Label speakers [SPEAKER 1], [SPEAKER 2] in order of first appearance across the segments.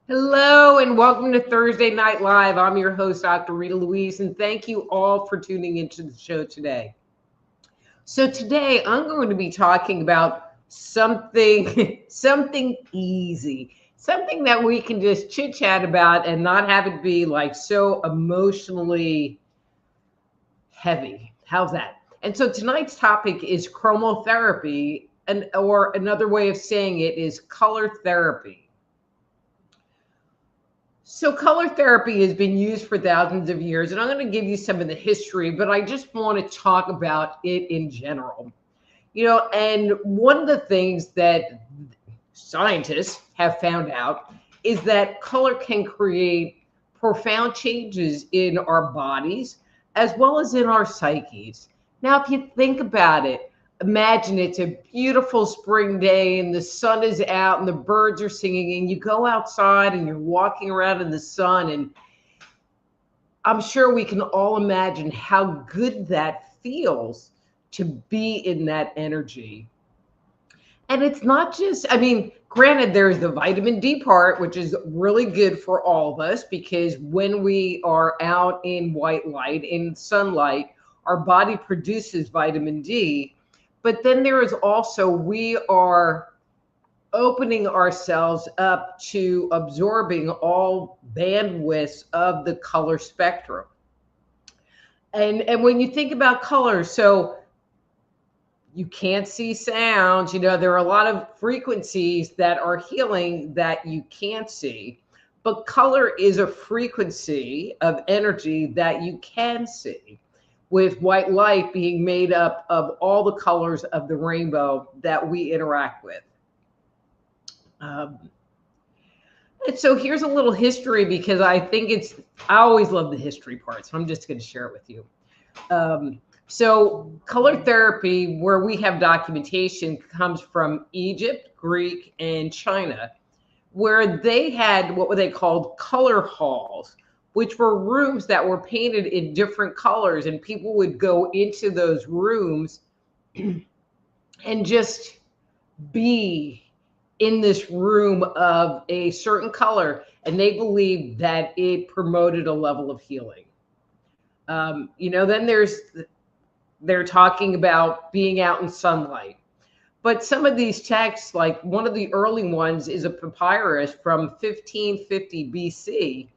[SPEAKER 1] Hello and welcome to Thursday Night Live. I'm your host, Dr. Rita Louise, and thank you all for tuning into the show today. So today I'm going to be talking about something easy, something that we can just chit chat about and not have it be like so emotionally heavy. How's that? And so tonight's topic is chromotherapy, or another way of saying it is color therapy. So color therapy has been used for thousands of years, and I'm going to give you some of the history, but I just want to talk about it in general. And one of the things that scientists have found out is that color can create profound changes in our bodies as well as in our psyches. Now, if you think about it, imagine it's a beautiful spring day and the sun is out and the birds are singing and you go outside and you're walking around in the sun, and I'm sure we can all imagine how good that feels to be in that energy. And it's not just, granted, there's the vitamin D part, which is really good for all of us, because when we are out in white light, in sunlight, our body produces vitamin D. But then there is also, we are opening ourselves up to absorbing all bandwidths of the color spectrum. And when you think about color, so you can't see sounds, there are a lot of frequencies that are healing that you can't see, but color is a frequency of energy that you can see, with white light being made up of all the colors of the rainbow that we interact with. And so here's a little history, because I always love the history part, so I'm just going to share it with you. So color therapy, where we have documentation, comes from Egypt, Greek, and China, where they had what they called color halls, which were rooms that were painted in different colors, and people would go into those rooms and just be in this room of a certain color, and they believed that it promoted a level of healing. Then they're talking about being out in sunlight. But some of these texts, like one of the early ones is a papyrus from 1550 BC,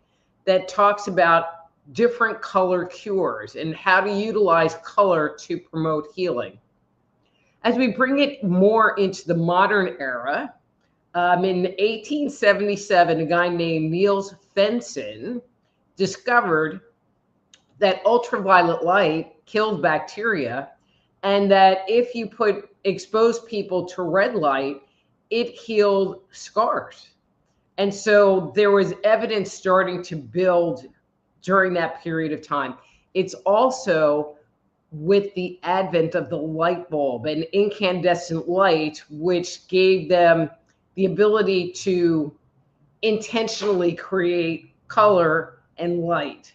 [SPEAKER 1] that talks about different color cures and how to utilize color to promote healing. As we bring it more into the modern era, in 1877, a guy named Niels Fenson discovered that ultraviolet light killed bacteria, and that if you expose people to red light, it healed scars. And so there was evidence starting to build during that period of time. It's also with the advent of the light bulb and incandescent light, which gave them the ability to intentionally create color and light.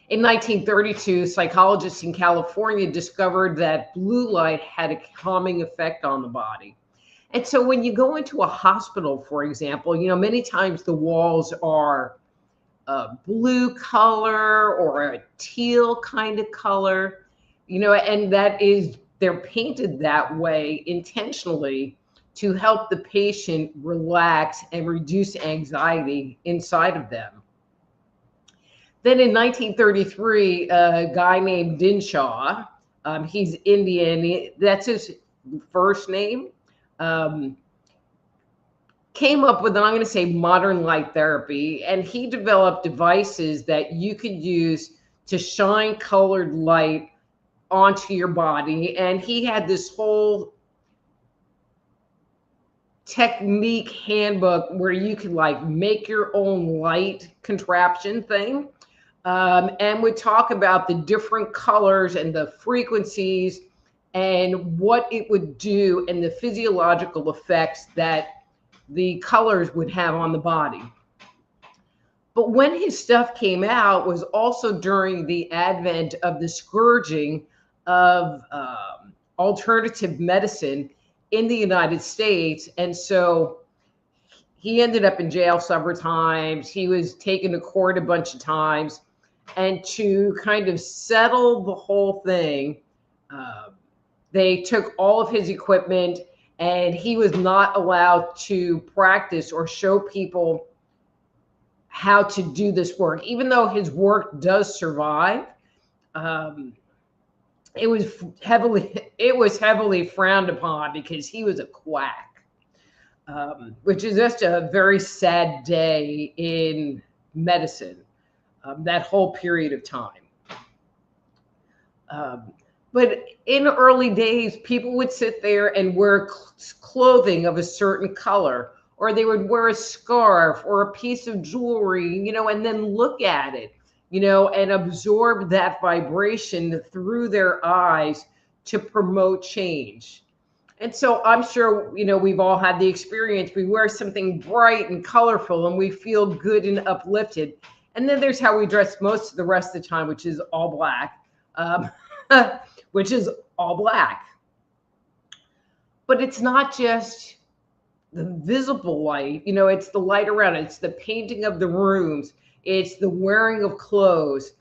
[SPEAKER 1] In 1932, psychologists in California discovered that blue light had a calming effect on the body. And so when you go into a hospital, for example, many times the walls are a blue color or a teal kind of color, and they're painted that way intentionally to help the patient relax and reduce anxiety inside of them. Then in 1933, a guy named Dinshaw, he's Indian, that's his first name, came up with, and I'm going to say, modern light therapy. And he developed devices that you could use to shine colored light onto your body. And he had this whole technique handbook where you could like make your own light contraption thing. And would talk about the different colors and the frequencies and what it would do and the physiological effects that the colors would have on the body. But when his stuff came out was also during the advent of the scourging of alternative medicine in the United States. And so he ended up in jail several times. He was taken to court a bunch of times. And to kind of settle the whole thing, they took all of his equipment, and he was not allowed to practice or show people how to do this work. Even though his work does survive, it was heavily frowned upon because he was a quack, which is just a very sad day in medicine. That whole period of time. But in early days, people would sit there and wear clothing of a certain color, or they would wear a scarf or a piece of jewelry, you know, and then look at it, you know, and absorb that vibration through their eyes to promote change. And so I'm sure, you know, we've all had the experience. We wear something bright and colorful and we feel good and uplifted. And then there's how we dress most of the rest of the time, which is all black, which is all black. But it's not just the visible light, you know, it's the light around it. It's the painting of the rooms. It's the wearing of clothes.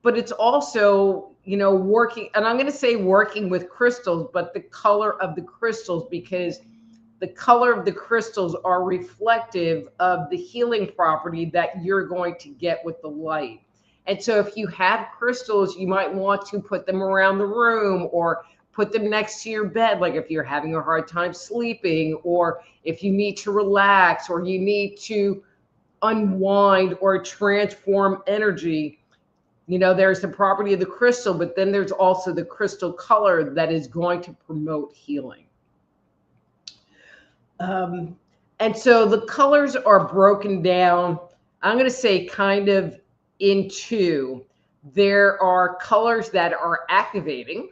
[SPEAKER 1] But it's also, you know, working, and I'm going to say working with crystals, but the color of the crystals, because the color of the crystals are reflective of the healing property that you're going to get with the light. And so if you have crystals, you might want to put them around the room or put them next to your bed, like if you're having a hard time sleeping, or if you need to relax, or you need to unwind or transform energy. You know, there's the property of the crystal, but then there's also the crystal color that is going to promote healing. And so the colors are broken down, I'm going to say kind of into, there are colors that are activating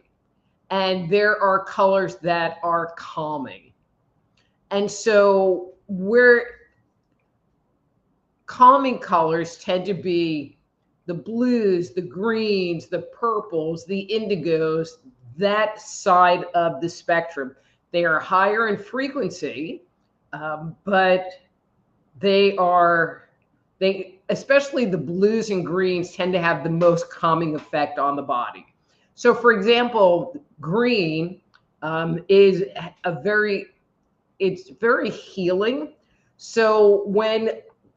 [SPEAKER 1] and there are colors that are calming. And so calming colors tend to be the blues, the greens, the purples, the indigos, that side of the spectrum. They are higher in frequency, but especially the blues and greens tend to have the most calming effect on the body. So for example, green is it's very healing. So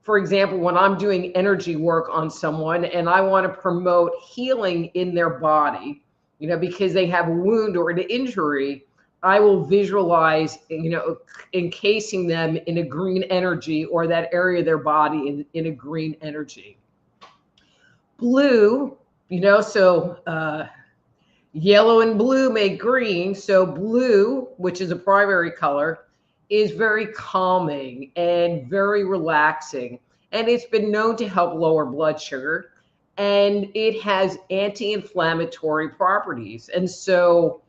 [SPEAKER 1] for example, when I'm doing energy work on someone and I want to promote healing in their body, you know, because they have a wound or an injury, I will visualize, you know, encasing them in a green energy, or that area of their body in a green energy. Blue, you know, so yellow and blue make green. So blue, which is a primary color, is very calming and very relaxing. And it's been known to help lower blood sugar. And it has anti-inflammatory properties. And so,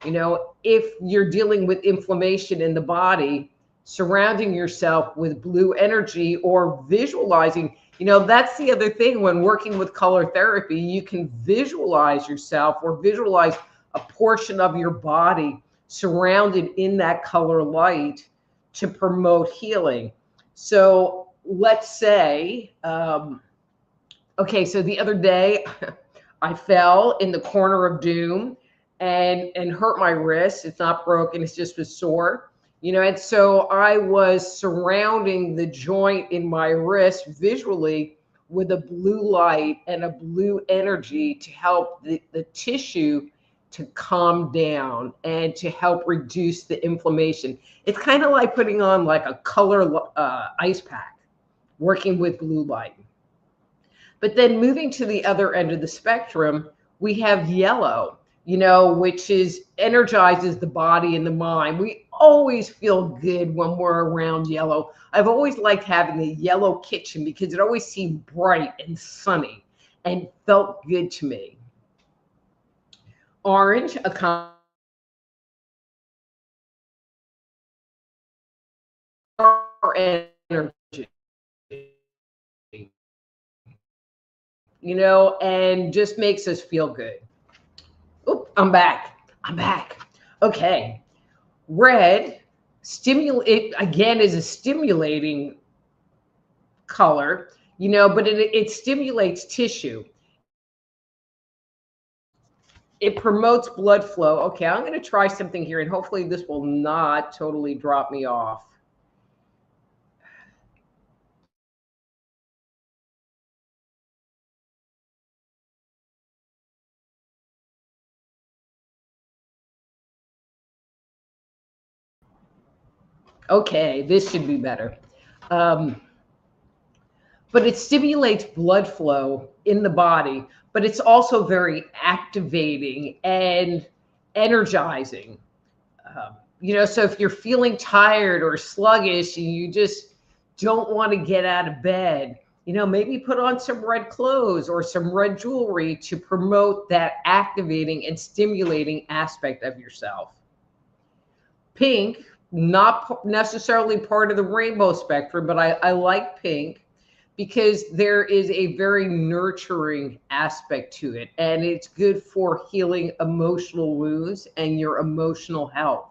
[SPEAKER 1] you know, if you're dealing with inflammation in the body, surrounding yourself with blue energy or visualizing, you know, that's the other thing when working with color therapy, you can visualize yourself or visualize a portion of your body surrounded in that color light to promote healing. So let's say, okay, so the other day I fell in the corner of doom and hurt my wrist. It's not broken, it's just was sore, you know, and so I was surrounding the joint in my wrist visually with a blue light and a blue energy to help the tissue to calm down and to help reduce the inflammation. It's kind of like putting on like a color ice pack, working with blue light. But then moving to the other end of the spectrum, we have yellow, you know, which energizes the body and the mind. We always feel good when we're around yellow. I've always liked having a yellow kitchen because it always seemed bright and sunny and felt good to me. Orange, a energy, and just makes us feel good. Oop, I'm back. I'm back. Okay. Red, it again is a stimulating color, but it stimulates tissue. It promotes blood flow. Okay, I'm going to try something here, and hopefully this will not totally drop me off. Okay, this should be better. But it stimulates blood flow in the body, but it's also very activating and energizing. So if you're feeling tired or sluggish and you just don't want to get out of bed, maybe put on some red clothes or some red jewelry to promote that activating and stimulating aspect of yourself. Pink, not necessarily part of the rainbow spectrum, but I like pink because there is a very nurturing aspect to it, and it's good for healing emotional wounds and your emotional health.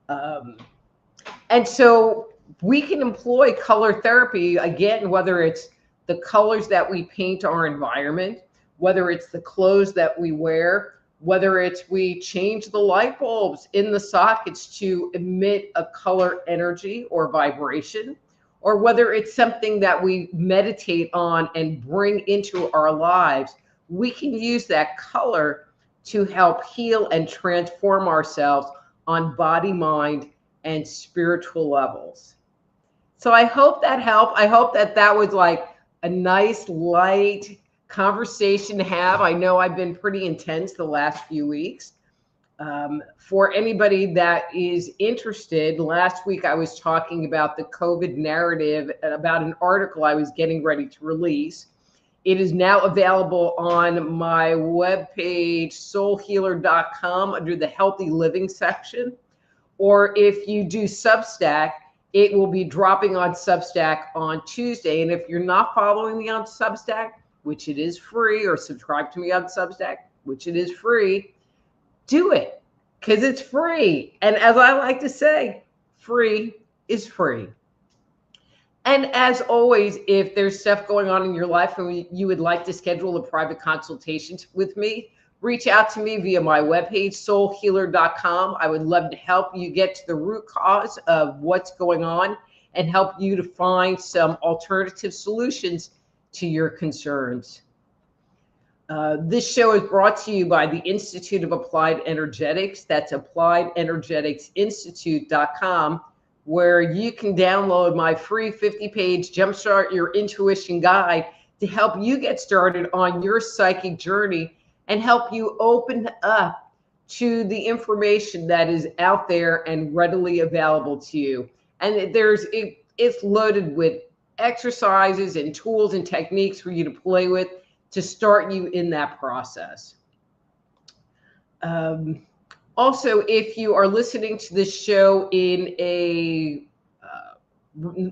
[SPEAKER 1] And so we can employ color therapy, again, whether it's the colors that we paint our environment, whether it's the clothes that we wear, whether it's we change the light bulbs in the sockets to emit a color energy or vibration, or whether it's something that we meditate on and bring into our lives, we can use that color to help heal and transform ourselves on body, mind, and spiritual levels. So I hope that helped. I hope that was like a nice, light conversation to have. I know I've been pretty intense the last few weeks. For anybody that is interested, last week I was talking about the COVID narrative and about an article I was getting ready to release. It is now available on my webpage, soulhealer.com, under the healthy living section. Or if you do Substack, it will be dropping on Substack on Tuesday. And if you're not following me on Substack, which it is free, or subscribe to me on Substack, which it is free, do it because it's free. And as I like to say, free is free. And as always, if there's stuff going on in your life and you would like to schedule a private consultation with me, reach out to me via my webpage, soulhealer.com. I would love to help you get to the root cause of what's going on and help you to find some alternative solutions to your concerns. This show is brought to you by the Institute of Applied Energetics. That's appliedenergeticsinstitute.com, where you can download my free 50-page Jumpstart Your Intuition guide to help you get started on your psychic journey and help you open up to the information that is out there and readily available to you. And it's loaded with exercises and tools and techniques for you to play with to start you in that process. Also, if you are listening to this show in a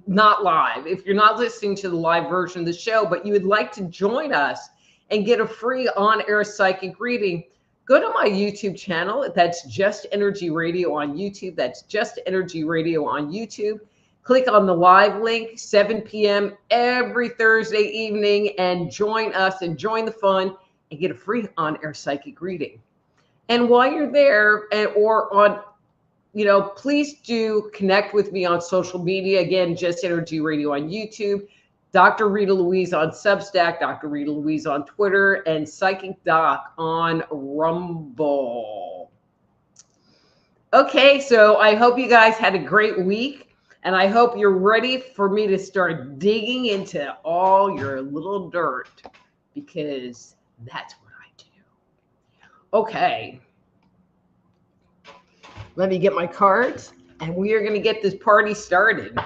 [SPEAKER 1] not live, if you're not listening to the live version of the show, but you would like to join us and get a free on-air psychic reading, go to my YouTube channel. That's Just Energy Radio on YouTube. That's Just Energy Radio on YouTube. Click on the live link, 7 p.m. every Thursday evening, and join us and join the fun and get a free on-air psychic reading. And while you're there, please do connect with me on social media. Again, Just Energy Radio on YouTube, Dr. Rita Louise on Substack, Dr. Rita Louise on Twitter, and Psychic Doc on Rumble. Okay, so I hope you guys had a great week. And I hope you're ready for me to start digging into all your little dirt, because that's what I do. Okay. Let me get my cards, and we are going to get this party started.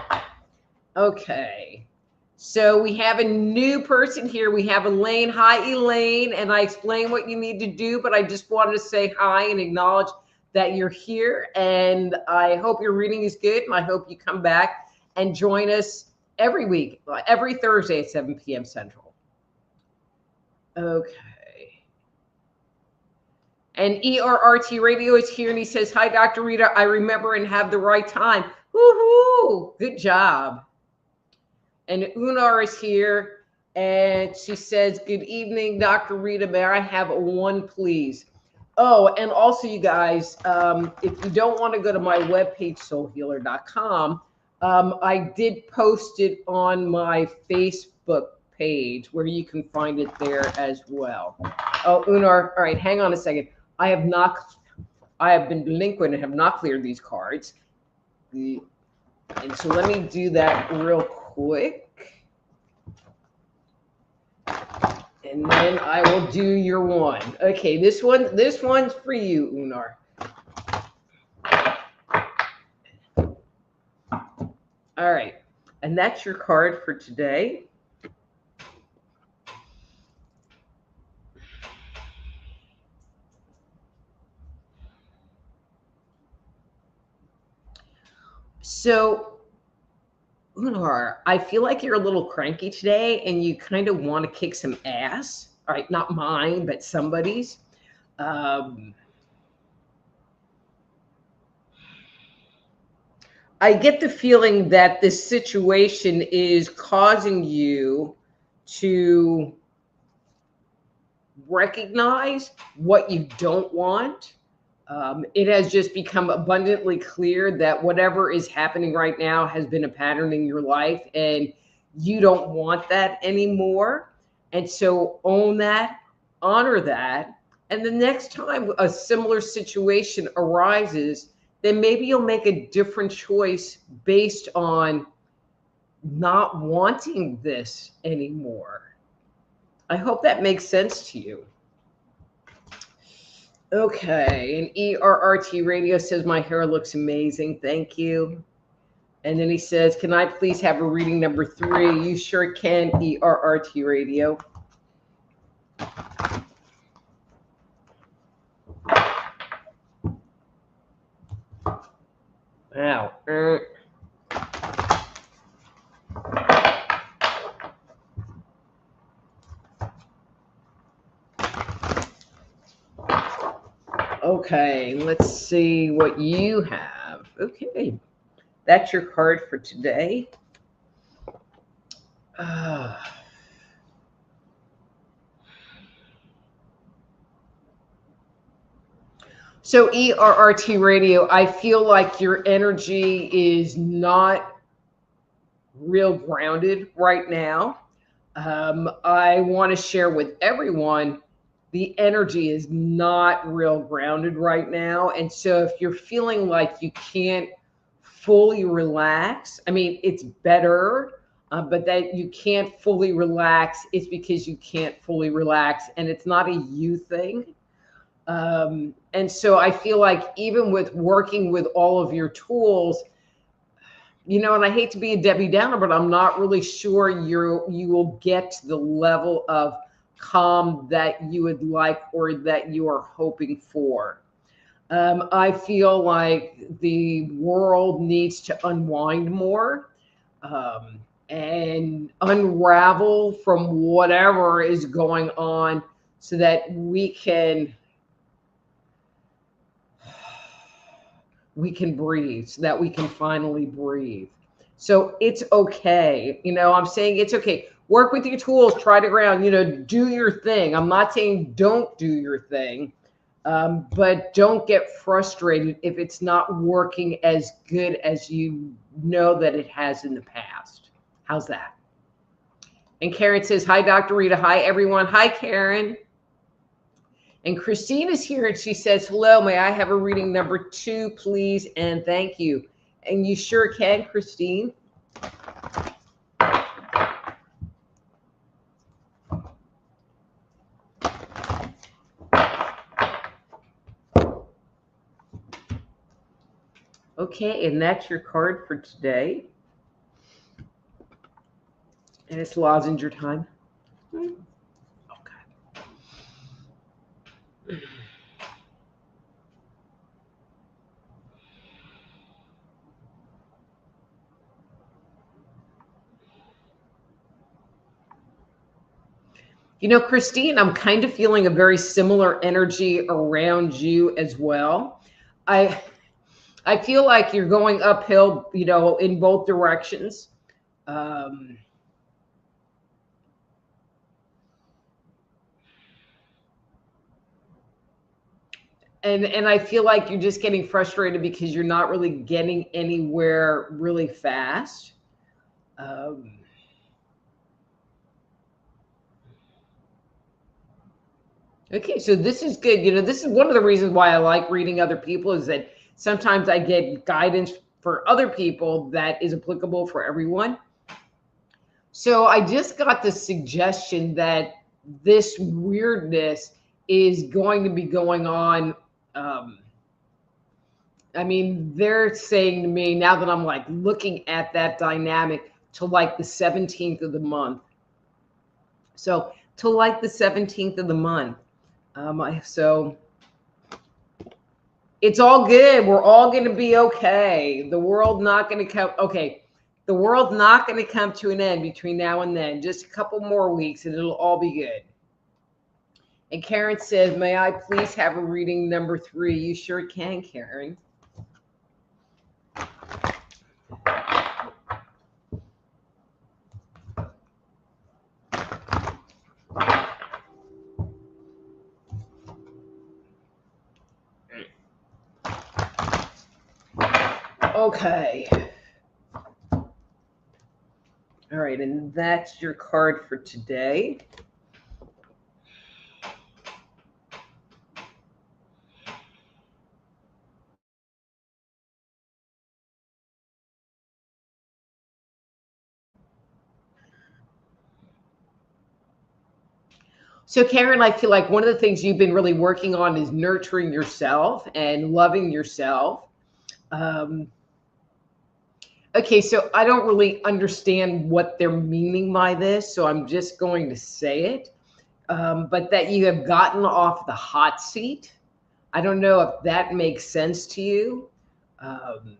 [SPEAKER 1] Okay. So we have a new person here. We have Elaine. Hi, Elaine. And I explained what you need to do, but I just wanted to say hi and acknowledge that you're here. And I hope your reading is good. And I hope you come back and join us every week, every Thursday at 7 p.m. Central. Okay. And ERRT Radio is here, and he says, hi, Dr. Rita. I remember and have the right time. Woohoo! Good job. And Unar is here, and she says, good evening, Dr. Rita. May I have one, please? Oh, and also, you guys, if you don't want to go to my webpage, soulhealer.com, I did post it on my Facebook page where you can find it there as well. Oh, Unar, all right, hang on a second. I have been delinquent and have not cleared these cards. And so let me do that real quick. And then I will do your one. Okay, this one's for you, Unar. All right, and that's your card for today. So, Unar, I feel like you're a little cranky today and you kind of want to kick some ass. All right, not mine, but somebody's. I get the feeling that this situation is causing you to recognize what you don't want. It has just become abundantly clear that whatever is happening right now has been a pattern in your life and you don't want that anymore. And so own that, honor that. And the next time a similar situation arises, then maybe you'll make a different choice based on not wanting this anymore. I hope that makes sense to you. Okay, and ERRT Radio says, my hair looks amazing. Thank you. And then he says, can I please have a reading number 3? You sure can, ERRT Radio. Wow. Okay, let's see what you have. Okay, that's your card for today. So ERRT Radio, I feel like your energy is not real grounded right now. I want to share with everyone, the energy is not real grounded right now. And so if you're feeling like you can't fully relax, I mean, it's better, but that you can't fully relax, it's because you can't fully relax, and it's not a you thing. And so I feel like even with working with all of your tools, you know, and I hate to be a Debbie Downer, but I'm not really sure you will get to the level of calm that you would like or that you are hoping for. I feel like the world needs to unwind more and unravel from whatever is going on so that we can breathe, so that we can finally breathe. So it's okay. You know, I'm saying it's okay. Work with your tools, try to ground, you know, do your thing. I'm not saying don't do your thing, but don't get frustrated if it's not working as good as you know that it has in the past. How's that? And Karen says, hi, Dr. Rita. Hi, everyone. Hi, Karen. And Christine is here and she says, hello, may I have a reading number 2, please? And thank you. And you sure can, Christine. Okay, and that's your card for today. And it's lozenge time. Okay. You know, Christine, I'm kind of feeling a very similar energy around you as well. I I feel like you're going uphill, you know, in both directions. Um, and I feel like you're just getting frustrated because you're not really getting anywhere really fast. Um, okay, so this is good. You know, this is one of the reasons why I like reading other people is that sometimes I get guidance for other people that is applicable for everyone. So I just got the suggestion that this weirdness is going to be going on. Um, I mean, they're saying to me now that I'm like looking at that dynamic to like the 17th of the month. So to like the 17th of the month. So it's all good. We're all going to be okay. The world not going to come. Okay. The world not going to come to an end between now and then. Just a couple more weeks and it'll all be good. And Karen says, may I please have a reading number 3? You sure can, Karen. Okay. All right, and that's your card for today. So, Karen, I feel like one of the things you've been really working on is nurturing yourself and loving yourself. Um, okay, so I don't really understand what they're meaning by this, so I'm just going to say it. But that you have gotten off the hot seat. I don't know if that makes sense to you. Um,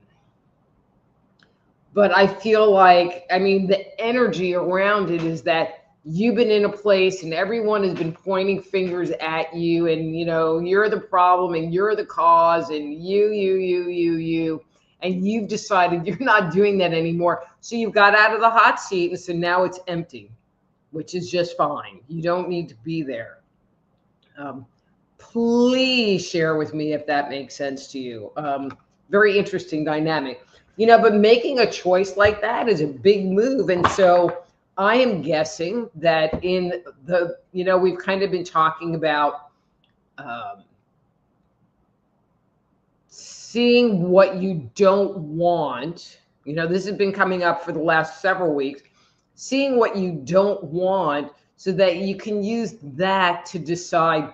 [SPEAKER 1] but I feel like, I mean, the energy around it is that you've been in a place and everyone has been pointing fingers at you and, you know, you're the problem and you're the cause and you, and you've decided you're not doing that anymore. So you've got out of the hot seat and so now it's empty, which is just fine. You don't need to be there. Um, please share with me if that makes sense to you. Very interesting dynamic, you know, but making a choice like that is a big move. And so I am guessing that in the, you know, we've kind of been talking about seeing what you don't want. You know, this has been coming up for the last several weeks, seeing what you don't want so that you can use that to decide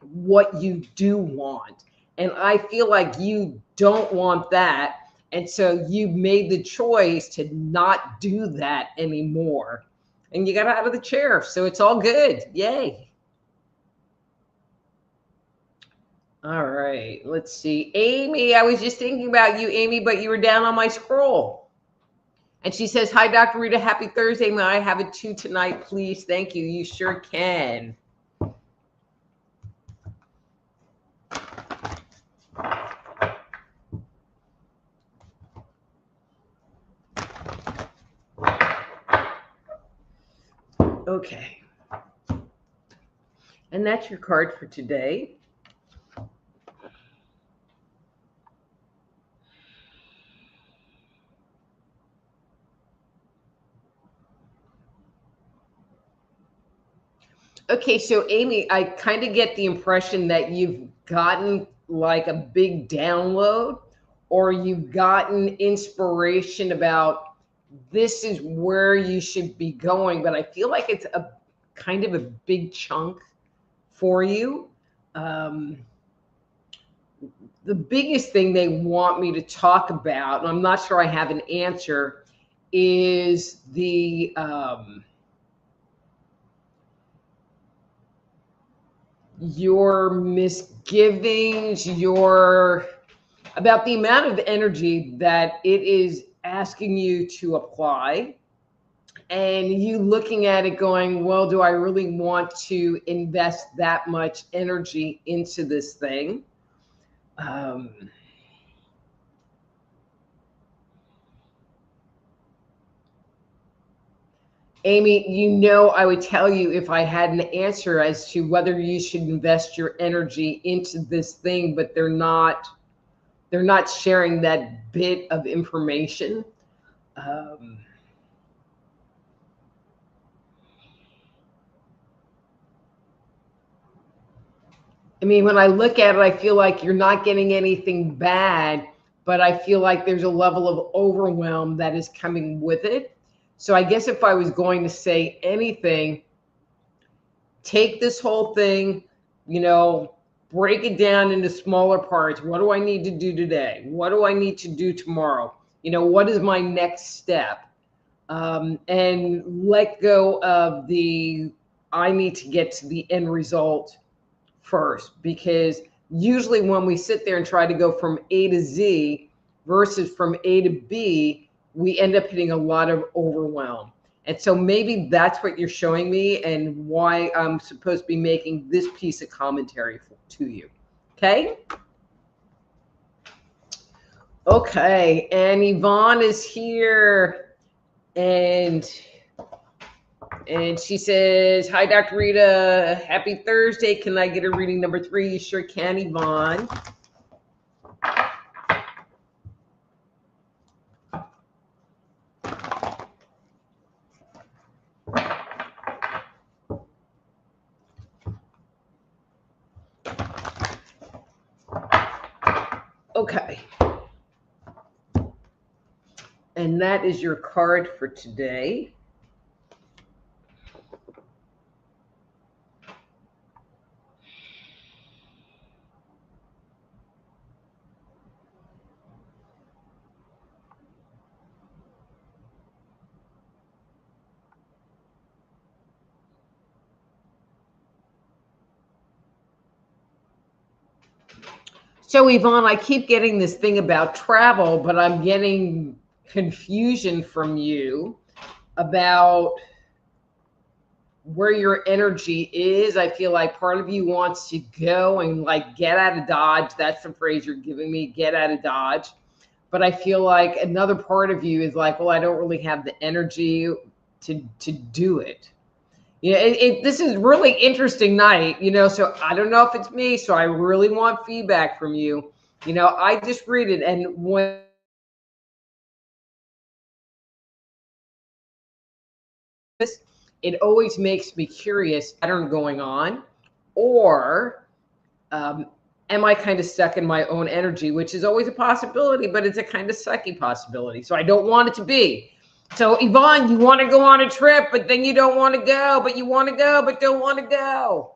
[SPEAKER 1] what you do want. And I feel like you don't want that. And so you made the choice to not do that anymore. And you got out of the chair. So it's all good. Yay. All right. Let's see. Amy, I was just thinking about you, Amy, but you were down on my scroll. And she says, hi, Dr. Rita. Happy Thursday. May I have it too tonight, please? Thank you. You sure can. Okay. And that's your card for today. Okay, so Amy, I kind of get the impression that you've gotten like a big download or you've gotten inspiration about this is where you should be going, but I feel like it's a kind of a big chunk for you. Um, the biggest thing they want me to talk about, and I'm not sure I have an answer, is the your misgivings, your about the amount of energy that it is asking you to apply, and you looking at it going, well, do I really want to invest that much energy into this thing? Amy, you know, I would tell you if I had an answer as to whether you should invest your energy into this thing, but they're not sharing that bit of information. I mean, when I look at it, I feel like you're not getting anything bad, but I feel like there's a level of overwhelm that is coming with it. So I guess if I was going to say anything, take this whole thing, you know, break it down into smaller parts. What do I need to do today? What do I need to do tomorrow? You know, what is my next step? And let go of the, I need to get to the end result first, because usually when we sit there and try to go from A to Z versus from A to B, we end up hitting a lot of overwhelm. And so maybe that's what you're showing me and why I'm supposed to be making this piece of commentary to you. Okay? Okay, and Yvonne is here, and she says, hi, Dr. Rita. Happy Thursday. Can I get a reading number 3? You sure can, Yvonne. Okay. And that is your card for today. So, Yvonne, I keep getting this thing about travel, but I'm getting confusion from you about where your energy is. I feel like part of you wants to go and like get out of Dodge. That's the phrase you're giving me, get out of Dodge. But I feel like another part of you is like, well, I don't really have the energy to do it. Yeah, this is really interesting night, you know, so I don't know if it's me, so I really want feedback from you. You know, I just read it, and when it always makes me curious, pattern going on, or am I kind of stuck in my own energy, which is always a possibility, but it's a kind of sucky possibility. So I don't want it to be. So Yvonne, you want to go on a trip, but then you don't want to go, but you want to go, but don't want to go.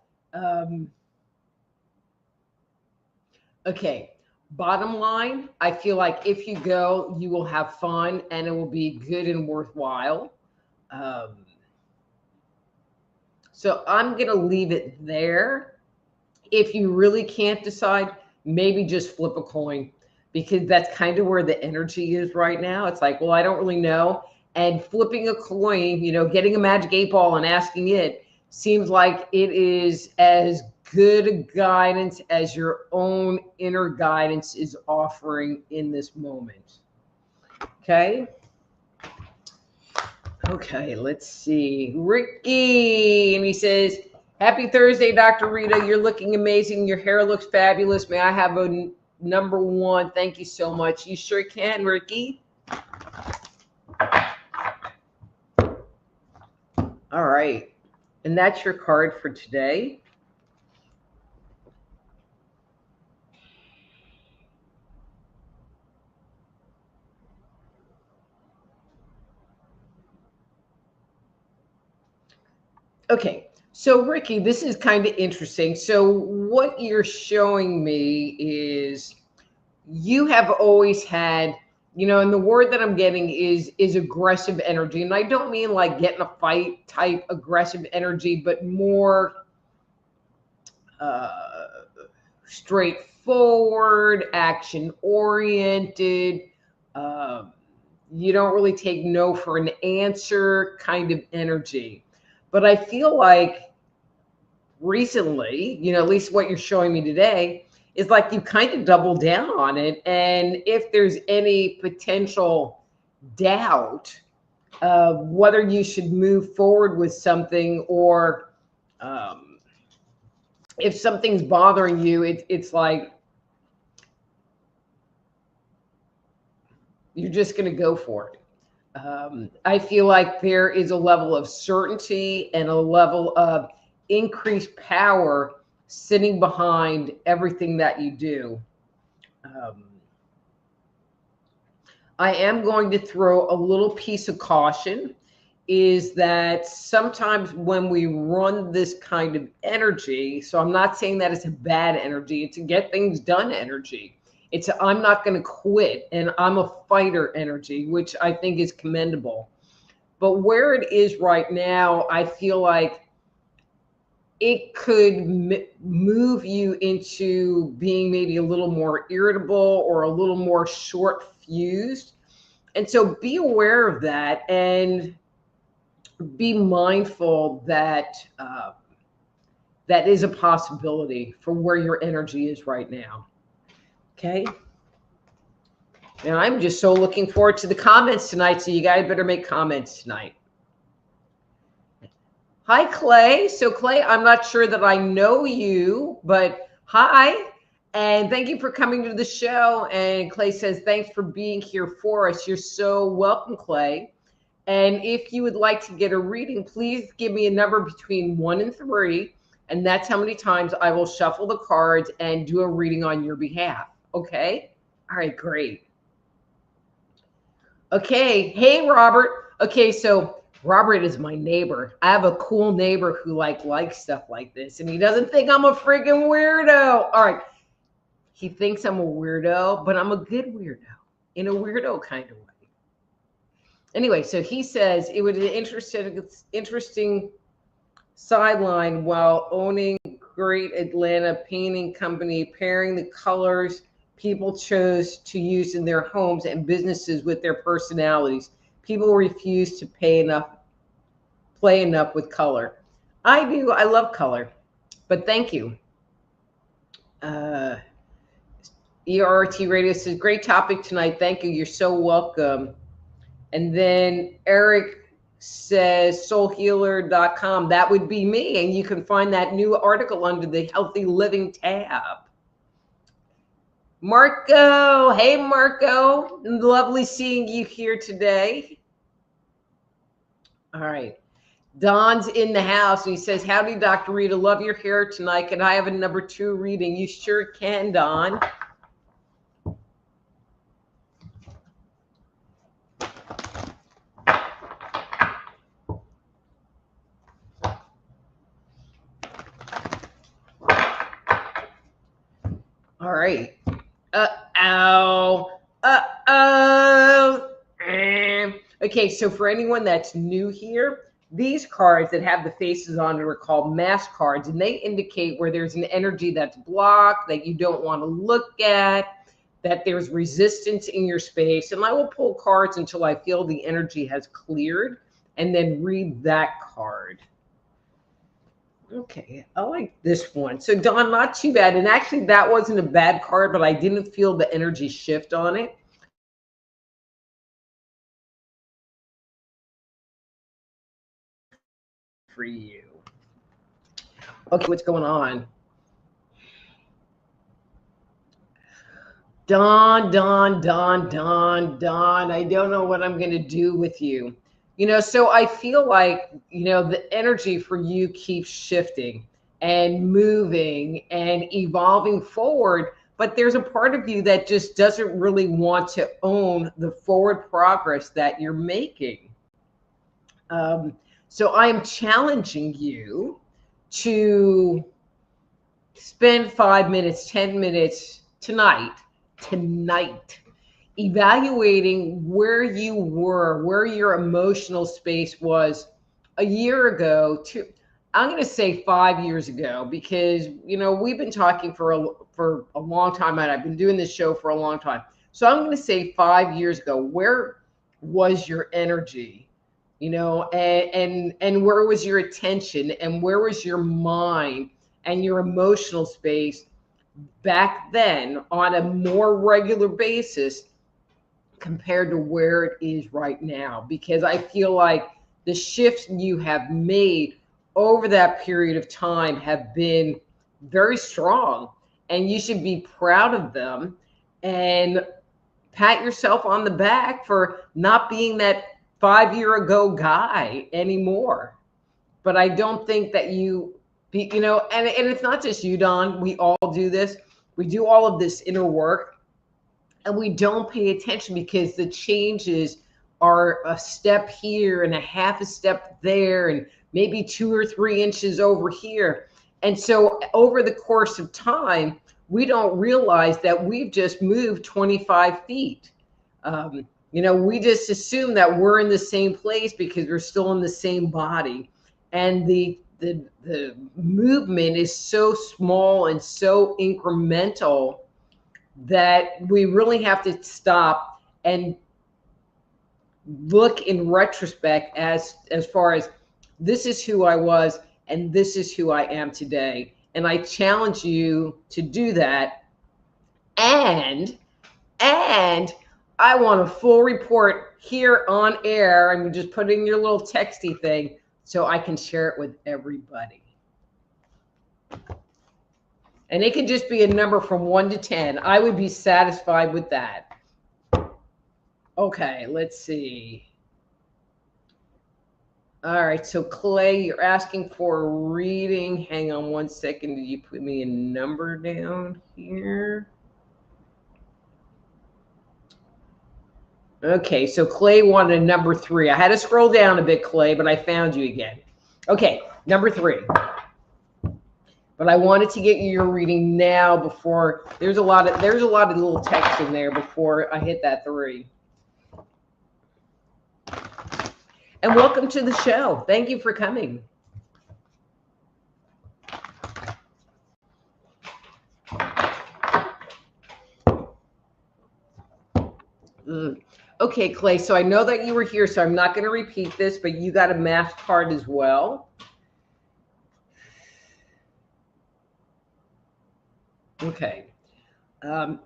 [SPEAKER 1] Okay. Bottom line, I feel like if you go, you will have fun and it will be good and worthwhile. So I'm going to leave it there. If you really can't decide, maybe just flip a coin, because that's kind of where the energy is right now. It's like, well, I don't really know. And flipping a coin, you know, getting a magic 8 ball and asking it seems like it is as good a guidance as your own inner guidance is offering in this moment. Okay. Okay, let's see. Ricky, and he says, happy Thursday, Dr. Rita. You're looking amazing. Your hair looks fabulous. May I have a number 1? Thank you so much. You sure can, Ricky. All right. And that's your card for today. Okay. So, Ricky, this is kind of interesting. So what you're showing me is you have always had, you know, and the word that I'm getting is aggressive energy. And I don't mean like get in a fight type aggressive energy, but more straightforward, action oriented. You don't really take no for an answer kind of energy. But I feel like recently, you know, at least what you're showing me today, is like you kind of double down on it. And if there's any potential doubt of whether you should move forward with something, or if something's bothering you, it's like you're just going to go for it. I feel like there is a level of certainty and a level of increased power sitting behind everything that you do. I am going to throw a little piece of caution, is that sometimes when we run this kind of energy, so I'm not saying that it's a bad energy, it's a get things done energy. It's a, I'm not going to quit and I'm a fighter energy, which I think is commendable. But where it is right now, I feel like it could move you into being maybe a little more irritable or a little more short fused. And so be aware of that and be mindful that that is a possibility for where your energy is right now. Okay. Now I'm just so looking forward to the comments tonight. So you guys better make comments tonight. Hi, Clay. So Clay, I'm not sure that I know you, but hi. And thank you for coming to the show. And Clay says, thanks for being here for us. You're so welcome, Clay. And if you would like to get a reading, please give me a number between 1 and 3. And that's how many times I will shuffle the cards and do a reading on your behalf. Okay? All right, great. Okay. Hey, Robert. Okay, so Robert is my neighbor. I have a cool neighbor who likes stuff like this. And he doesn't think I'm a freaking weirdo. All right. He thinks I'm a weirdo, but I'm a good weirdo in a weirdo kind of way. Anyway, so he says it was an interesting sideline while owning great Atlanta painting company, pairing the colors people chose to use in their homes and businesses with their personalities. People refuse to play enough with color. I do. I love color, but thank you. ERT Radio says, great topic tonight. Thank you. You're so welcome. And then Eric says soulhealer.com. That would be me. And you can find that new article under the Healthy Living tab. Marco. Hey, Marco. Lovely seeing you here today. All right. Don's in the house. And he says, howdy, Dr. Rita. Love your hair tonight. Can I have a number 2 reading? You sure can, Don. All right. Uh-oh. Uh-oh. Okay, so for anyone that's new here, these cards that have the faces on it are called mask cards, and they indicate where there's an energy that's blocked, that you don't want to look at, that there's resistance in your space. And I will pull cards until I feel the energy has cleared, and then read that card. Okay, I like this one. So Dawn, not too bad. And actually that wasn't a bad card, but I didn't feel the energy shift on it. For you. Okay, what's going on? Dawn, I don't know what I'm going to do with you. You know, so I feel like, you know, the energy for you keeps shifting and moving and evolving forward, but there's a part of you that just doesn't really want to own the forward progress that you're making. So I am challenging you to spend 5 minutes, 10 minutes tonight tonight, evaluating where you were, where your emotional space was a year ago to, I'm going to say 5 years ago, because, you know, we've been talking for a long time, and I've been doing this show for a long time. So I'm going to say 5 years ago, where was your energy, you know, and where was your attention, and where was your mind and your emotional space back then on a more regular basis compared to where it is right now? Because I feel like the shifts you have made over that period of time have been very strong, and you should be proud of them and pat yourself on the back for not being that 5 year ago guy anymore. But I don't think that you know, and it's not just you, Don. We all do this. We do all of this inner work, and we don't pay attention because the changes are a step here and a half a step there, and maybe 2 or 3 inches over here. And so over the course of time, we don't realize that we've just moved 25 feet. You know, we just assume that we're in the same place because we're still in the same body. And the movement is so small and so incremental that we really have to stop and look in retrospect as far as, this is who I was and this is who I am today. And I challenge you to do that. And I want a full report here on air. I'm just putting your little texty thing so I can share it with everybody. And it can just be a number from 1 to 10. I would be satisfied with that. Okay, let's see. All right, so Clay, you're asking for a reading. Hang on 1 second. Did you put me a number down here? Okay, so Clay wanted a number 3. I had to scroll down a bit, Clay, but I found you again. Okay, number 3. But I wanted to get you your reading now before there's a lot of little text in there before I hit that 3. And welcome to the show. Thank you for coming. Okay, Clay, so I know that you were here, so I'm not going to repeat this, but you got a math card as well. Okay.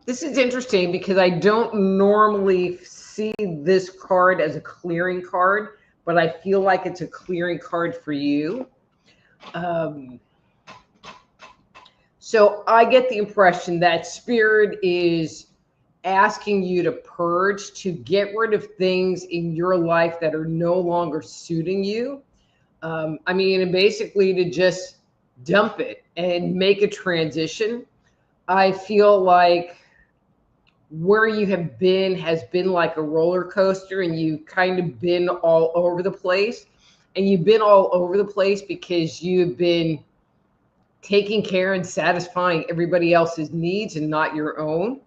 [SPEAKER 1] This is interesting because I don't normally see this card as a clearing card, but I feel like it's a clearing card for you. So I get the impression that Spirit is asking you to purge, to get rid of things in your life that are no longer suiting you. I mean, basically to just dump it and make a transition. I feel like where you have been has been like a roller coaster, and you've kind of been all over the place. And you've been all over the place because you've been taking care and satisfying everybody else's needs and not your own.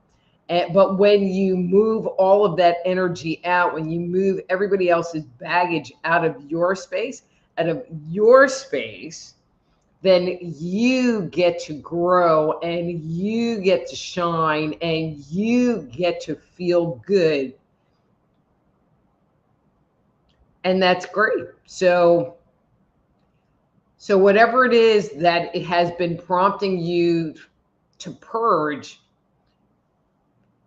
[SPEAKER 1] But when you move all of that energy out, when you move everybody else's baggage out of your space, then you get to grow and you get to shine and you get to feel good. And that's great. So whatever it is that it has been prompting you to purge,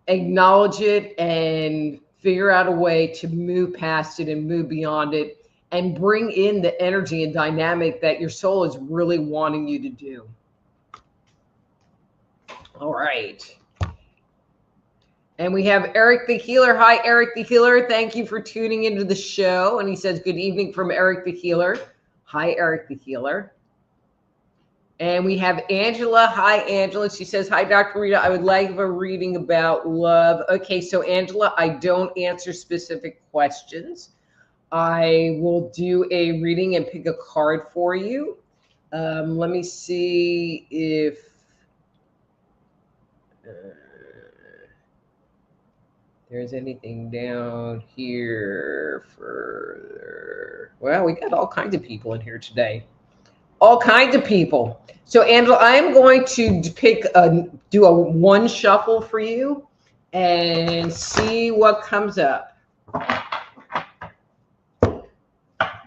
[SPEAKER 1] acknowledge it and figure out a way to move past it and move beyond it and bring in the energy and dynamic that your soul is really wanting you to do. All right. And we have Eric the Healer. Hi, Eric the Healer. Thank you for tuning into the show. And he says, good evening from Eric the Healer. Hi, Eric the Healer. And we have Angela. Hi, Angela. She says, hi, Dr. Rita. I would like a reading about love. Okay, so Angela, I don't answer specific questions. I will do a reading and pick a card for you. Let me see if... there's anything down here further. Well, we got all kinds of people in here today. All kinds of people. So, Angela, I'm going to do a one shuffle for you and see what comes up.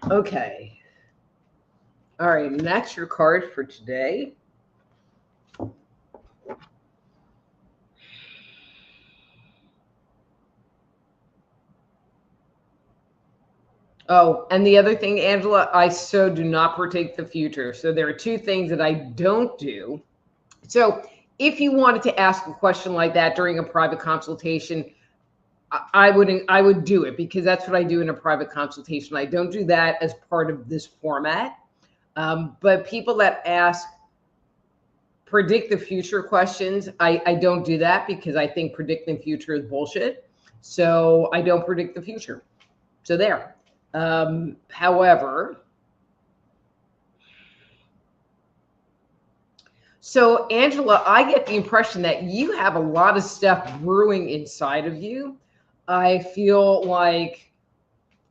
[SPEAKER 1] Okay. All right, and that's your card for today. Oh, and the other thing, Angela, I so do not predict the future. So there are two things that I don't do. So if you wanted to ask a question like that during a private consultation, I would do it, because that's what I do in a private consultation. I don't do that as part of this format. But people that ask predict the future questions, I don't do that, because I think predicting the future is bullshit. So I don't predict the future. So there. However, so Angela, I get the impression that you have a lot of stuff brewing inside of you. I feel like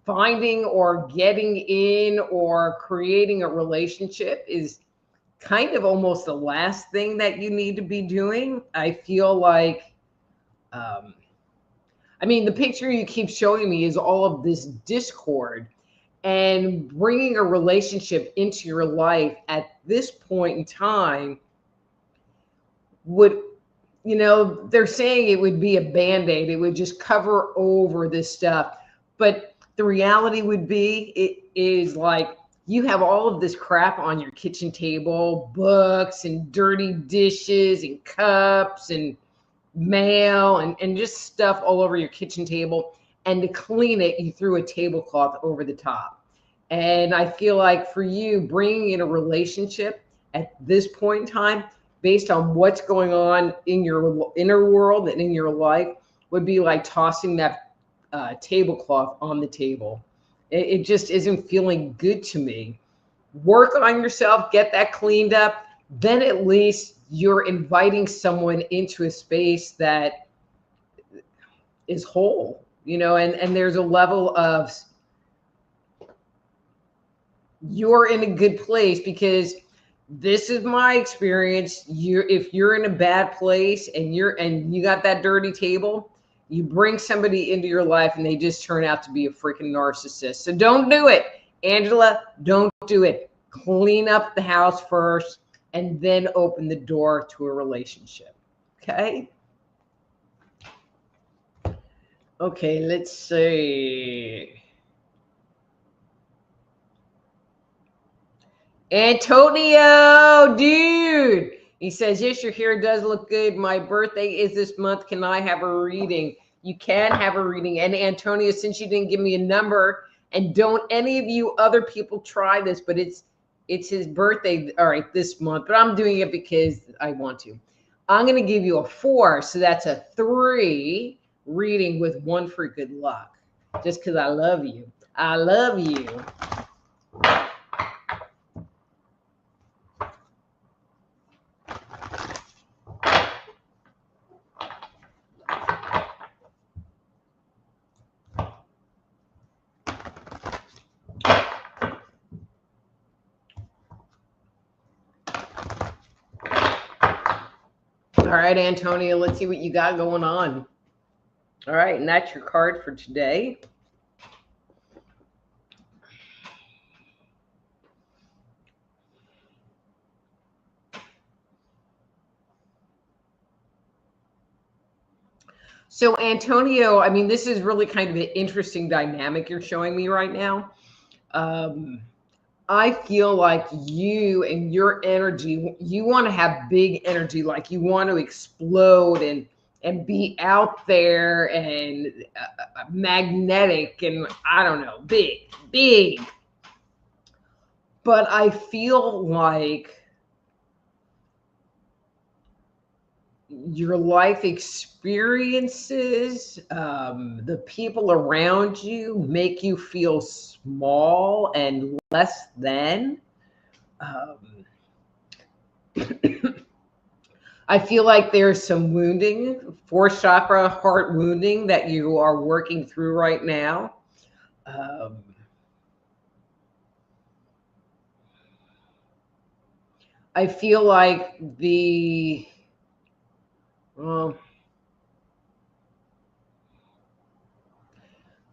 [SPEAKER 1] finding or getting in or creating a relationship is kind of almost the last thing that you need to be doing. I feel like, I mean, the picture you keep showing me is all of this discord, and bringing a relationship into your life at this point in time would, you know, they're saying it would be a Band-Aid. It would just cover over this stuff. But the reality would be, it is like you have all of this crap on your kitchen table, books and dirty dishes and cups and mail and just stuff all over your kitchen table. And to clean it, you threw a tablecloth over the top. And I feel like for you, bringing in a relationship at this point in time, based on what's going on in your inner world and in your life, would be like tossing that tablecloth on the table. It just isn't feeling good to me. Work on yourself, get that cleaned up. Then at least you're inviting someone into a space that is whole, you know, and there's a level of you're in a good place, because this is my experience. If you're in a bad place and you got that dirty table, you bring somebody into your life and they just turn out to be a freaking narcissist. So don't do it, Angela. Don't do it. Clean up the house first and then open the door to a relationship. Okay. Okay, let's see. Antonio, dude. He says, yes, your hair does look good. My birthday is this month. Can I have a reading? You can have a reading. And Antonio, since you didn't give me a number, and don't any of you other people try this, but it's his birthday, all right, this month, but I'm doing it because I want to. I'm going to give you a 4. So that's a 3 reading with 1 for good luck, just because I love you. I love you. All right, Antonio, let's see what you got going on. All right, and that's your card for today. So, Antonio, I mean, this is really kind of an interesting dynamic you're showing me right now. I feel like you and your energy, you want to have big energy, like you want to explode and be out there and magnetic and I don't know, big. But I feel like your life experiences, the people around you make you feel small and less than. I feel like there's some wounding, fourth chakra, heart wounding that you are working through right now. I feel like well,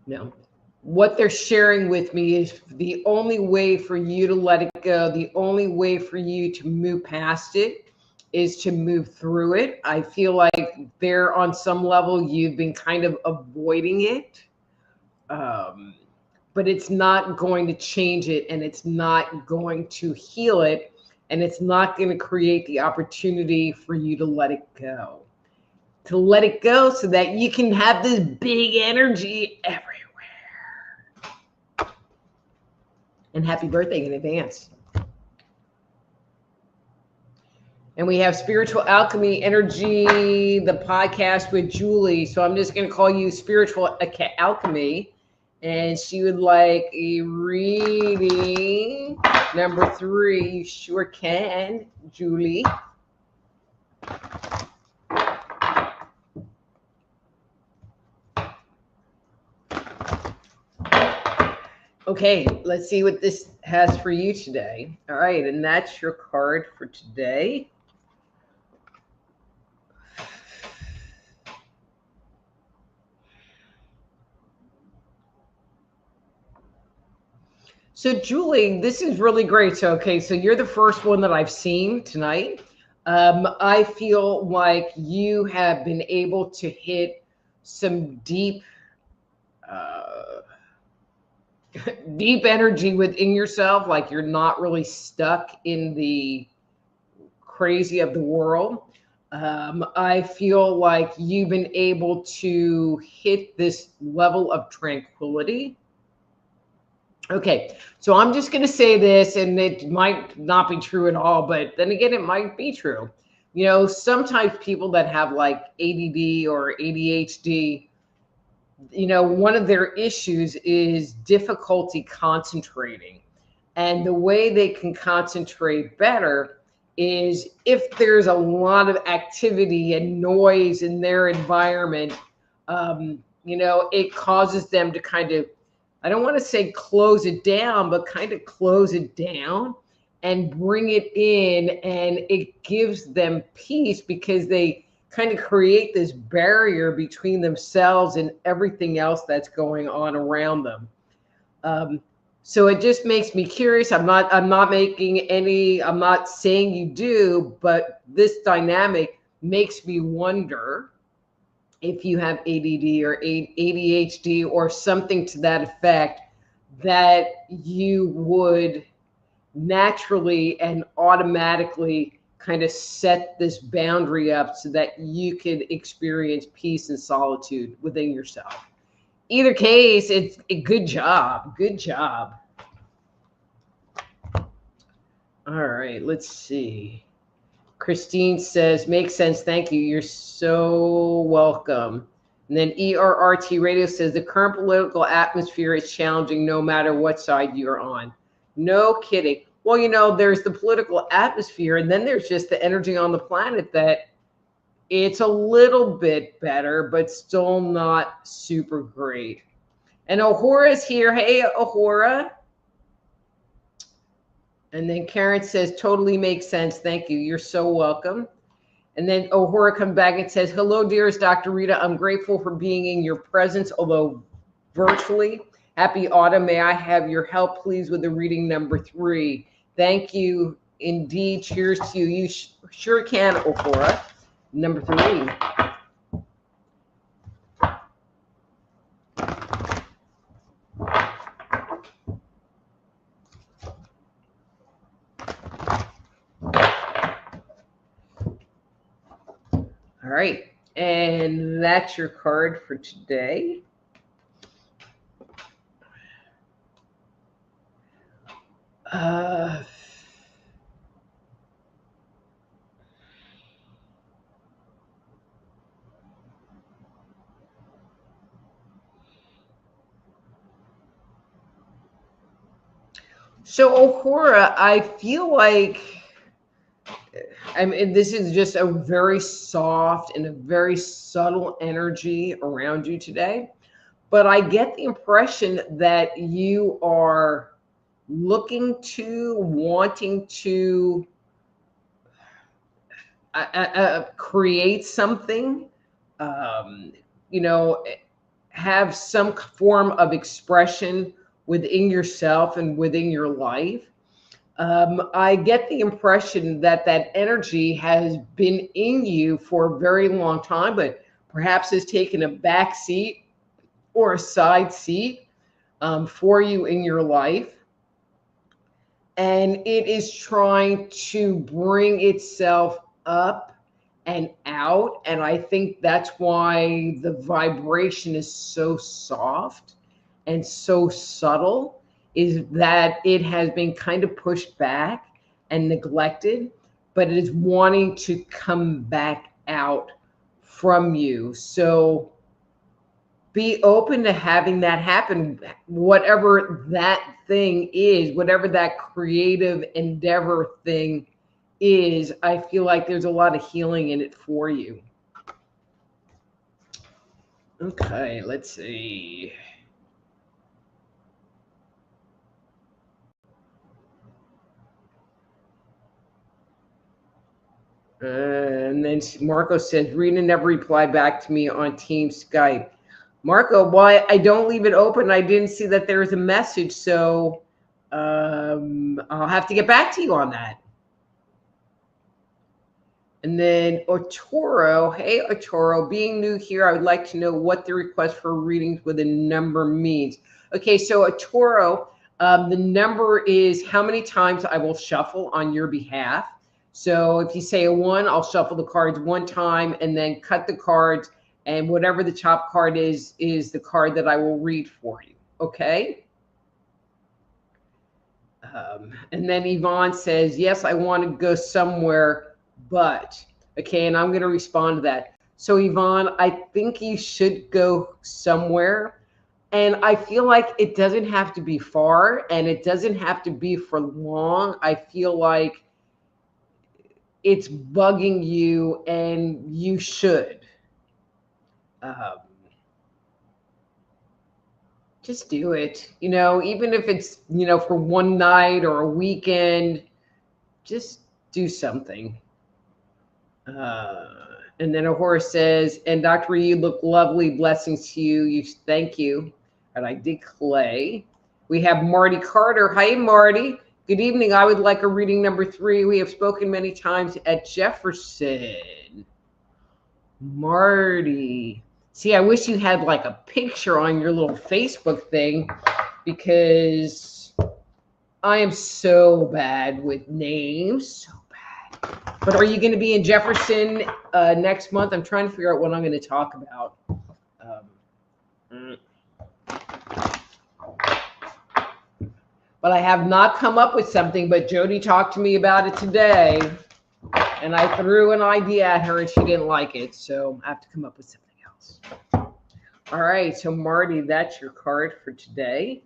[SPEAKER 1] no. What they're sharing with me is the only way for you to let it go, the only way for you to move past it is to move through it. I feel like there, on some level, you've been kind of avoiding it, but it's not going to change it, and it's not going to heal it, and it's not going to create the opportunity for you to let it go. To let it go so that you can have this big energy everywhere. And happy birthday in advance. And we have Spiritual Alchemy Energy, the podcast with Julie. So I'm just going to call you Spiritual Alchemy. And she would like a reading number 3. You sure can, Julie. Okay, let's see what this has for you today. All right, and that's your card for today. So, Julie, this is really great. So, okay, so you're the first one that I've seen tonight. I feel like you have been able to hit some deep deep energy within yourself, like you're not really stuck in the crazy of the world. I feel like you've been able to hit this level of tranquility. Okay, so I'm just going to say this, and it might not be true at all, but then again, it might be true. You know, sometimes people that have like ADD or ADHD, you know, one of their issues is difficulty concentrating. And the way they can concentrate better is if there's a lot of activity and noise in their environment, you know, it causes them to kind of, I don't want to say close it down, but kind of close it down and bring it in. And it gives them peace because they kind of create this barrier between themselves and everything else that's going on around them. So it just makes me curious. I'm not saying you do, but this dynamic makes me wonder if you have ADD or ADHD or something to that effect, that you would naturally and automatically kind of set this boundary up so that you could experience peace and solitude within yourself. Either case, it's a good job. Good job. All right, let's see. Christine says, makes sense. Thank you. You're so welcome. And then ERRT Radio says, the current political atmosphere is challenging no matter what side you're on. No kidding. Well, you know, there's the political atmosphere, and then there's just the energy on the planet that it's a little bit better, but still not super great. And Ahora's here. Hey, Ahora. And then Karen says, totally makes sense. Thank you. You're so welcome. And then Ahura comes back and says, hello, dearest Dr. Rita. I'm grateful for being in your presence, although virtually. Happy autumn. May I have your help, please, with the reading number 3. Thank you indeed. Cheers to you. You sure can, Ahura. Number 3. All right, and that's your card for today. So, Ahura, I feel like I mean, this is just a very soft and a very subtle energy around you today. But I get the impression that you are looking to, wanting to create something, you know, have some form of expression within yourself and within your life. I get the impression that that energy has been in you for a very long time, but perhaps has taken a back seat or a side seat for you in your life. And it is trying to bring itself up and out. And I think that's why the vibration is so soft and so subtle, is that it has been kind of pushed back and neglected, but it is wanting to come back out from you. So be open to having that happen, whatever that thing is, whatever that creative endeavor thing is. I feel like there's a lot of healing in it for you. Okay, let's see. And then Marco says, Rita never replied back to me on Team Skype. Marco, why I don't leave it open? I didn't see that there was a message, so I'll have to get back to you on that. And then Otoro, hey Otoro, being new here, I would like to know what the request for readings with a number means. Okay, so Otoro, the number is how many times I will shuffle on your behalf. So if you say a 1, I'll shuffle the cards 1 time and then cut the cards, and whatever the top card is the card that I will read for you. Okay. And then Yvonne says, yes, I want to go somewhere, but okay. And I'm going to respond to that. So Yvonne, I think you should go somewhere. And I feel like it doesn't have to be far and it doesn't have to be for long. I feel like it's bugging you and you should. Just do it, you know, even if it's, you know, for one night or a weekend, just do something. And then a horse says, and Dr. you look lovely, blessings to you. You thank you. And I did Clay. We have Marty Carter. Hi, Marty. Good evening. I would like a reading number 3. We have spoken many times at Jefferson. Marty. See, I wish you had like a picture on your little Facebook thing, because I am so bad with names. So bad. But are you going to be in Jefferson next month? I'm trying to figure out what I'm going to talk about. But I have not come up with something, but Jody talked to me about it today. And I threw an idea at her and she didn't like it. So I have to come up with something else. All right. So Marty, that's your card for today.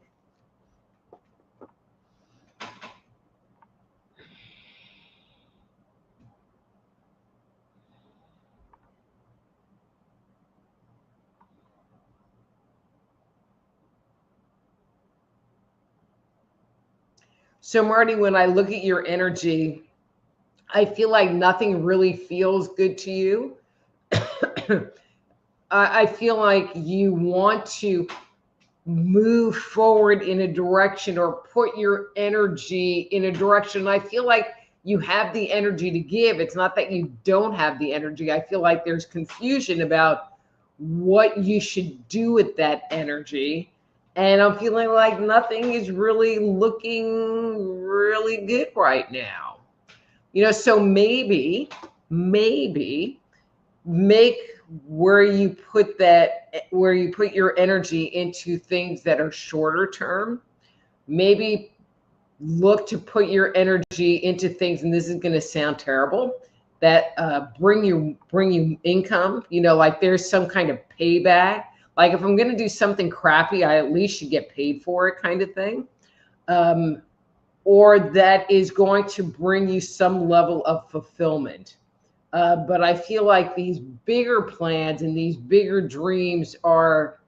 [SPEAKER 1] So Marty, when I look at your energy, I feel like nothing really feels good to you. I feel like you want to move forward in a direction or put your energy in a direction. I feel like you have the energy to give. It's not that you don't have the energy. I feel like there's confusion about what you should do with that energy. And I'm feeling like nothing is really looking really good right now. You know, so maybe make where you put your energy into things that are shorter term. Maybe look to put your energy into things, and this is going to sound terrible, that bring you income. You know, like there's some kind of payback. Like if I'm going to do something crappy, I at least should get paid for it, kind of thing. or that is going to bring you some level of fulfillment. But I feel like these bigger plans and these bigger dreams are,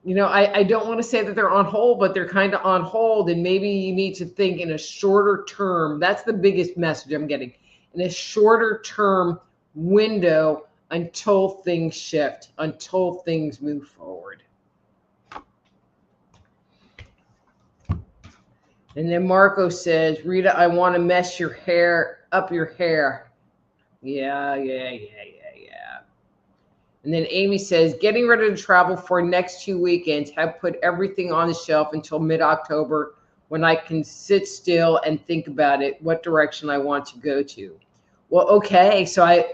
[SPEAKER 1] you know, I don't want to say that they're on hold, but they're kind of on hold. And maybe you need to think in a shorter term. That's the biggest message I'm getting, in a shorter term window until things shift, until things move forward. And then Marco says, Rita, I want to mess your hair up your hair. Yeah. And then Amy says, getting ready to travel for next 2 weekends. Have put everything on the shelf until mid-October when I can sit still and think about it, what direction I want to go to. Well, okay. So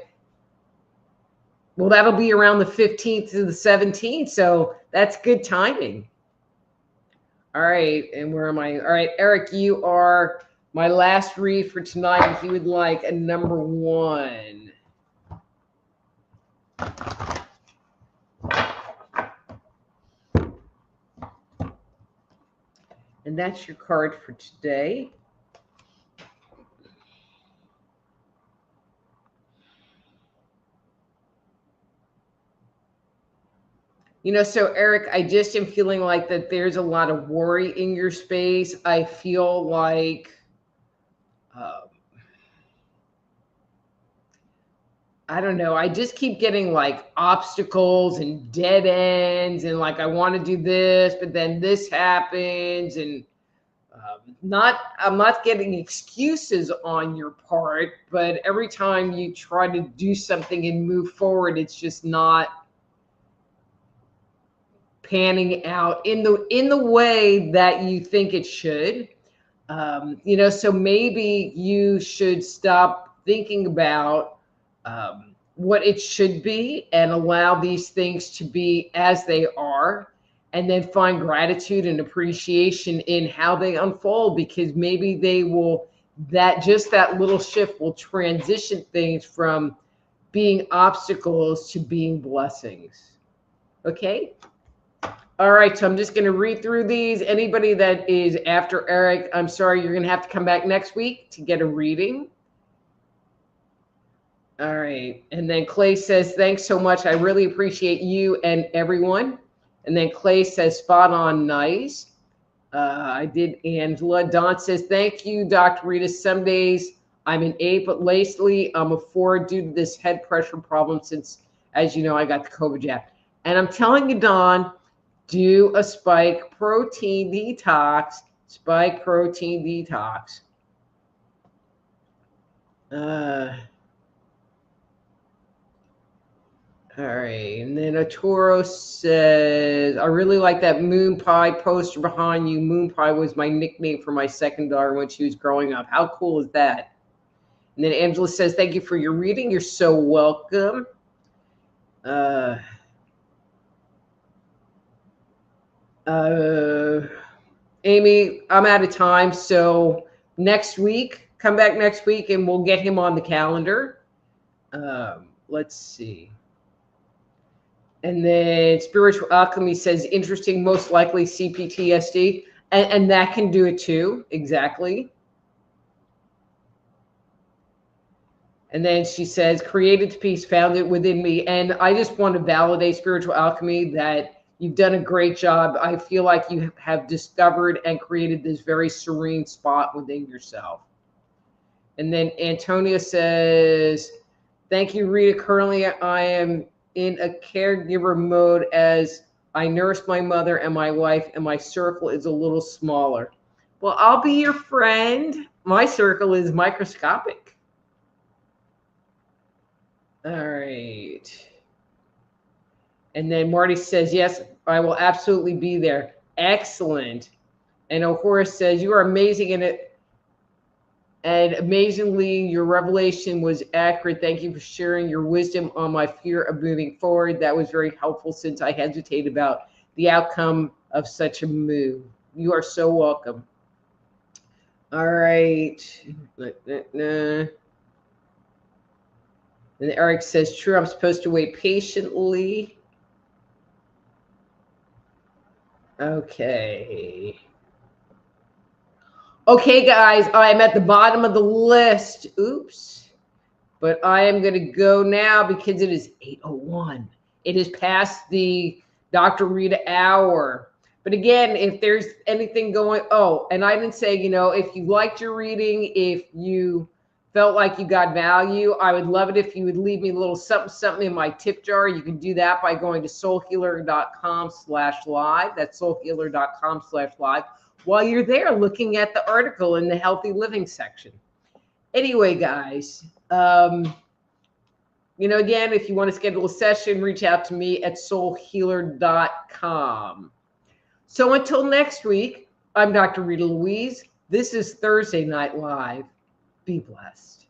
[SPEAKER 1] that'll be around the 15th to the 17th. So that's good timing. All right. And where am I? All right, Eric, you are my last read for tonight. If you would like a number 1. And that's your card for today. You know, so Eric, I just am feeling like that there's a lot of worry in your space. I feel like, I don't know, I just keep getting like obstacles and dead ends, and like I want to do this, but then this happens, and I'm not getting excuses on your part, but every time you try to do something and move forward, it's just not panning out in the way that you think it should. You know, so maybe you should stop thinking about what it should be and allow these things to be as they are, and then find gratitude and appreciation in how they unfold, because maybe they will, that little shift will transition things from being obstacles to being blessings. Okay. All right, so I'm just going to read through these. Anybody that is after Eric, I'm sorry, you're going to have to come back next week to get a reading. All right, and then Clay says, thanks so much. I really appreciate you and everyone. And then Clay says, spot on, nice. I did Angela. Don says, thank you, Dr. Rita. Some days I'm an 8, but lately I'm a 4 due to this head pressure problem since, as you know, I got the COVID jab. And I'm telling you, Don, do a spike protein detox. Spike protein detox. All right. And then Arturo says, I really like that moon pie poster behind you. Moon pie was my nickname for my second daughter when she was growing up. How cool is that? And then Angela says, thank you for your reading. You're so welcome. Amy, I'm out of time. So next week, come back next week and we'll get him on the calendar. Let's see. And then Spiritual Alchemy says, interesting, most likely CPTSD. And that can do it too. Exactly. And then she says, created to peace, found it within me. And I just want to validate Spiritual Alchemy that you've done a great job. I feel like you have discovered and created this very serene spot within yourself. And then Antonia says, thank you, Rita. Currently, I am in a caregiver mode as I nurse my mother and my wife, and my circle is a little smaller. Well, I'll be your friend. My circle is microscopic. All right. And then Marty says, yes, I will absolutely be there. Excellent. And Horace says, you are amazing in it. And amazingly, your revelation was accurate. Thank you for sharing your wisdom on my fear of moving forward. That was very helpful since I hesitate about the outcome of such a move. You are so welcome. All right. And Eric says, true, I'm supposed to wait patiently. Okay. Okay, guys, I'm at the bottom of the list. Oops. But I am going to go now because it is 8:01. It is past the Dr. Rita hour. But again, if there's anything going, oh, and I didn't say, if you liked your reading, if you felt like you got value, I would love it if you would leave me a little something in my tip jar. You can do that by going to soulhealer.com/live. That's soulhealer.com/live. While you're there looking at the article in the healthy living section. Anyway, guys, again, if you want to schedule a session, reach out to me at soulhealer.com. So until next week, I'm Dr. Rita Louise. This is Thursday Night Live. Be blessed.